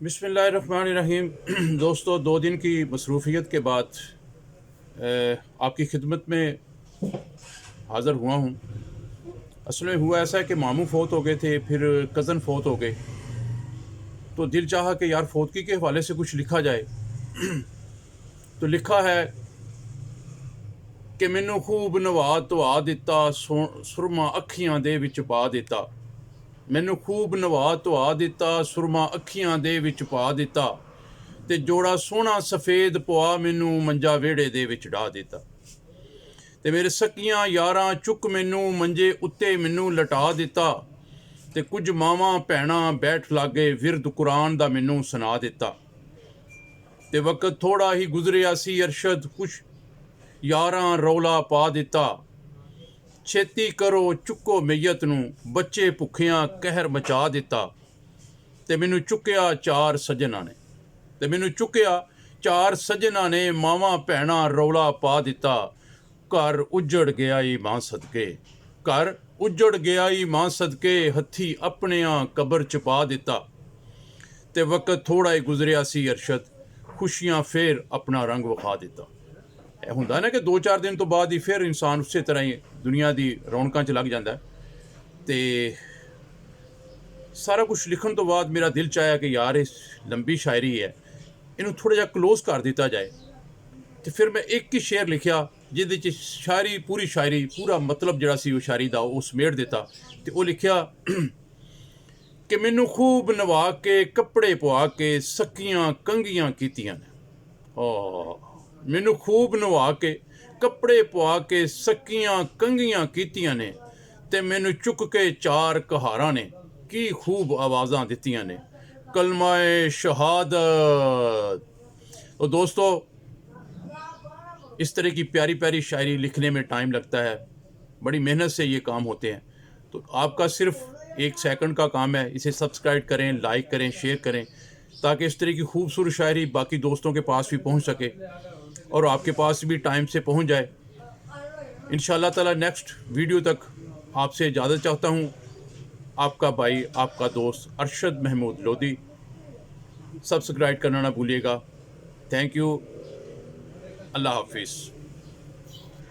बिस्मिल्लाहिर्रहमानिर्रहीम। दोस्तों, 2 दिन की मसरूफ़ियत के बाद आपकी खिदमत में हाज़िर हुआ हूँ। असल में हुआ ऐसा है कि मामू फ़ौत हो गए थे, फिर कज़न फ़ौत हो गए, तो दिल चाहा कि यार फ़ौतगी के हवाले से कुछ लिखा जाए। तो लिखा है कि मैनू खूब नवा धवा दिता, सुरमा अखियां दे विच पा दिता। मैनू खूब नवा धवा दिता, सुरमा अखियां दे विच पा दिता, ते जोड़ा सोहना सफेद पवा मैनू मंजा वेड़े दे विच ढा दिता। ते मेरे सकियां यारां चुक मैनू मंजे उत्ते मैनू लटा दिता, ते कुछ मावां भैणां बैठ लागे विरद कुरान दा मैनू सुना दिता। ते वक्त थोड़ा ही गुजरिया सी अरशद, कुछ यारां रौला पा दिता। छेती करो चुको मैयत नू, बच्चे भुखियां कहर मचा दिता। ते मैनू चुकिया चार सजना ने, ते मैनू चुकिया चार सजना ने, मावां भैणां रौला पा दिता। घर उजड़ गया ई मां सदके, घर उजड़ गया ई मां सदके, हथी अपनियां कबर च पा दिता। ते वक्त थोड़ा ही गुजरिया सी अरशद, खुशियां फिर अपना रंग विखा दिता। ਇਹ ਹੁੰਦਾ ਨਾ ਕਿ 2-4 ਦਿਨ ਤੋਂ ਬਾਅਦ ਹੀ ਫਿਰ ਇਨਸਾਨ ਉਸੇ ਤਰ੍ਹਾਂ ਹੀ ਦੁਨੀਆ ਦੀ ਰੌਣਕਾਂ 'ਚ ਲੱਗ ਜਾਂਦਾ। ਤੇ ਸਾਰਾ ਕੁਝ ਲਿਖਣ ਤੋਂ ਬਾਅਦ ਮੇਰਾ ਦਿਲ ਚਾਹਿਆ ਕਿ ਯਾਰ ਇਹ ਲੰਬੀ ਸ਼ਾਇਰੀ ਹੈ, ਇਹਨੂੰ ਥੋੜਾ ਜਿਹਾ ক্লোਜ਼ ਕਰ ਦਿੱਤਾ ਜਾਏ। ਤੇ ਫਿਰ ਮੈਂ ਇੱਕ ਹੀ ਸ਼ੇਰ ਲਿਖਿਆ ਜਿਹਦੇ 'ਚ ਸ਼ਾਇਰੀ ਪੂਰੀ ਸ਼ਾਇਰੀ ਪੂਰਾ ਮਤਲਬ ਜਿਹੜਾ ਸੀ ਉਹ ਸ਼ਾਇਰੀ ਦਾ ਉਹ ਸਮੇਟ ਦਿੱਤਾ। ਤੇ ਉਹ ਲਿਖਿਆ ਕਿ ਮੈਨੂੰ ਖੂਬ ਨਵਾ ਕੇ ਕੱਪੜੇ ਪਵਾ ਕੇ ਸਕੀਆਂ ਕੰਘੀਆਂ ਕੀਤੀਆਂ ਨੇ। ਮੈਨੂੰ ਖੂਬ ਨਵਾ ਕੇ ਕੱਪੜੇ ਪਵਾ ਕੇ ਸਕੀਆਂ ਕੰਘੀਆਂ ਕੀਤੀਆਂ ਨੇ, ਤੇ ਮੈਨੂੰ ਚੁੱਕ ਕੇ ਚਾਰ ਕਹਾਰਾਂ ਨੇ ਕੀ खूब आवाज़ां दित्तियां ने, कलमाए शहादत। तो दोस्तों, इस तरह की प्यारी प्यारी शायरी लिखने में टाइम लगता है, बड़ी मेहनत से ये काम होते हैं। तो आपका सिर्फ 1 सेकंड का काम है, इसे सब्सक्राइब करें, लाइक करें, शेयर करें, ताकि इस तरह की खूबसूरत शायरी बाकी दोस्तों के पास भी पहुंच सके और आपके पास भी टाइम से पहुंच जाए। इंशाअल्लाह ताला नेक्स्ट वीडियो तक आपसे इजाज़त चाहता हूँ। आपका भाई, आपका दोस्त अरशद महमूद लोधी। सब्सक्राइब करना ना भूलिएगा। Thank you. अल्लाह हाफिज़।